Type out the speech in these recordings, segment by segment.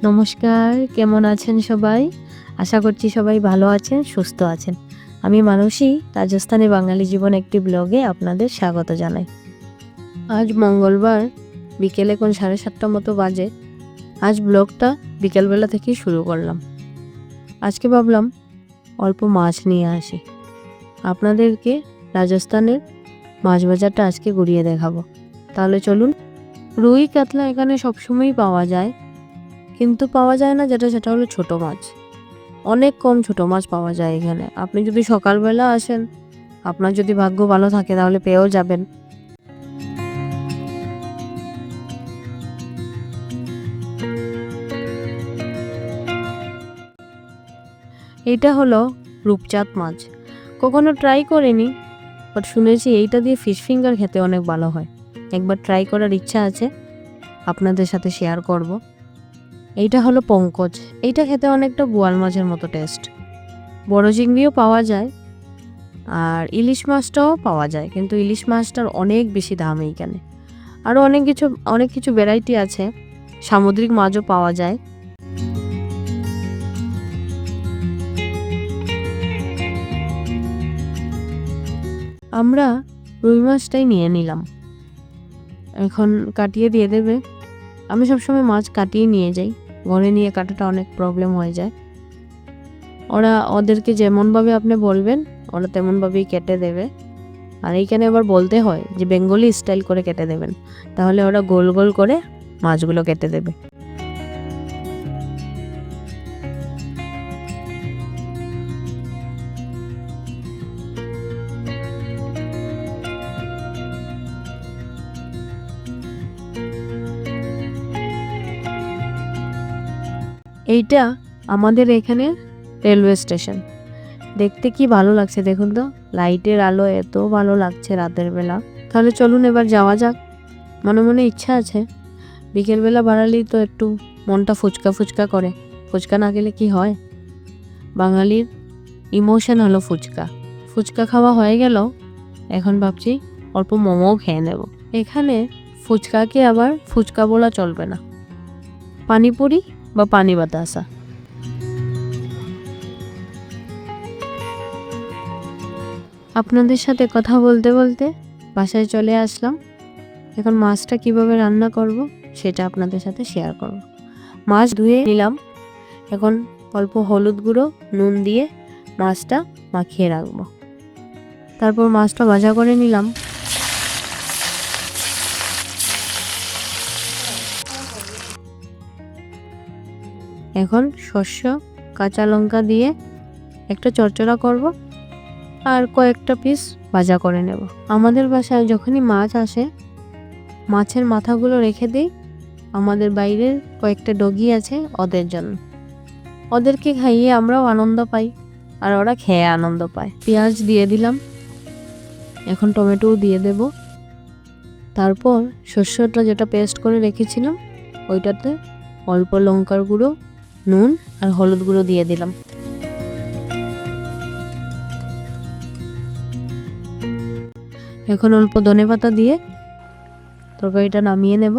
নমস্কার, কেমন আছেন সবাই? আশা করছি সবাই ভালো আছেন, সুস্থ আছেন। আমি মানসী, রাজস্থানে বাঙালি জীবন একটি ব্লগে আপনাদের স্বাগত জানাই। আজ মঙ্গলবার বিকেল এখন 7:30 মতো বাজে। আজ ব্লগটা বিকেলবেলা থেকেই শুরু করলাম। আজকে ভাবলাম অল্প মাছ নিয়ে আসি। আপনাদেরকে রাজস্থানের মাছ বাজারটা আজকে ঘুরিয়ে দেখাবো। তাহলে চলুন। রুই কাতলা এখানে সবসময়ই পাওয়া যায়, কিন্তু পাওয়া যায় না সেটা হলো ছোট মাছ। অনেক কম ছোট মাছ পাওয়া যায় এখানে। আপনি যদি সকালবেলা আসেন, আপনার যদি ভাগ্য ভালো থাকে তাহলে পেয়েও যাবেন। এইটা হলো রূপচাঁদ মাছ। কখনো ট্রাই করিনি, বাট শুনেছি এইটা দিয়ে ফিশ ফিঙ্গার খেতে অনেক ভালো হয়। একবার ট্রাই করার ইচ্ছা আছে, আপনাদের সাথে শেয়ার করব। এইটা হলো পঙ্কজ। এইটা খেতে অনেকটা বোয়াল মাছের মতো টেস্ট। বড় চিংড়িও পাওয়া যায়, আর ইলিশ মাছটাও পাওয়া যায়, কিন্তু ইলিশ মাছটার অনেক বেশি দাম এইখানে। আরও অনেক কিছু ভ্যারাইটি আছে। সামুদ্রিক মাছও পাওয়া যায়। আমরা রুই মাছটাই নিয়ে নিলাম। এখন কাটিয়ে দিয়ে দেবে। আমি সবসময় মাছ কাটিয়ে নিয়ে যাই, ঘরে নিয়ে কাটাটা অনেক প্রবলেম হয়ে যায়। ওদেরকে যেমনভাবে আপনি বলবেন ওরা তেমনভাবেই কেটে দেবে। আর এইখানে আবার বলতে হয় যে বেঙ্গলি স্টাইল করে কেটে দেবেন, তাহলে ওরা গোল গোল করে মাছগুলো কেটে দেবে। এইটা আমাদের এখানে রেলওয়ে স্টেশন। দেখতে কি ভালো লাগছে দেখুন তো, লাইটের আলো এত ভালো লাগছে রাতের বেলা। তাহলে চলুন এবার যাওয়া যাক। মনে মনে ইচ্ছা আছে, বিকেলবেলা বাড়ালেই তো একটু মনটা ফুচকা ফুচকা করে। ফুচকা না গেলে কি হয়? বাঙালির ইমোশন হলো ফুচকা। ফুচকা খাওয়া হয়ে গেল, এখন ভাবছি অল্প মোমোও খেয়ে নেব। এখানে ফুচকাকে আবার ফুচকা বলা চলবে না, পানিপুরি বা পানি বাতাসা। আপনাদের সাথে কথা বলতে বলতে বাসায় চলে আসলাম। এখন মাছটা কিভাবে রান্না করব সেটা আপনাদের সাথে শেয়ার করব। মাছ ধুয়ে নিলাম। এখন অল্প হলুদ গুঁড়ো, নুন দিয়ে মাছটা মাখিয়ে রাখবো। তারপর মাছটা ভাজা করে নিলাম। এখন শস্য, কাঁচা লঙ্কা দিয়ে একটা চড়চড়া করব, আর কয়েকটা পিস ভাজা করে নেব। আমাদের বাসায় যখনই মাছ আসে, মাছের মাথাগুলো রেখে দিই। আমাদের বাইরের কয়েকটা ডগি আছে, ওদের জন্য। ওদেরকে খাইয়ে আমরাও আনন্দ পাই, আর ওরা খেয়ে আনন্দ পায়। পেঁয়াজ দিয়ে দিলাম, এখন টমেটোও দিয়ে দেব। তারপর শস্যটা যেটা পেস্ট করে রেখেছিলাম ওইটাতে অল্প লঙ্কার গুঁড়ো, নুন আর হলুদ গুঁড়ো দিয়ে দিলাম। এখন অল্প ধনেপাতা দিয়ে তরকারিটা নামিয়ে নেব।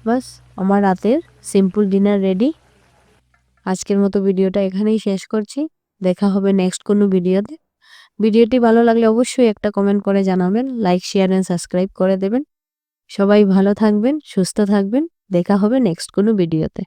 বাস, আমার রাতের সিম্পল ডিনার রেডি। আজকের মতো ভিডিওটা এখানেই শেষ করছি। দেখা হবে নেক্সট কোনো ভিডিওতে। ভিডিওটি ভালো লাগলে অবশ্যই একটা কমেন্ট করে জানাবেন, লাইক, শেয়ার অ্যান্ড সাবস্ক্রাইব করে দেবেন। সবাই ভালো থাকবেন, সুস্থ থাকবেন। দেখা হবে নেক্সট কোনো ভিডিওতে।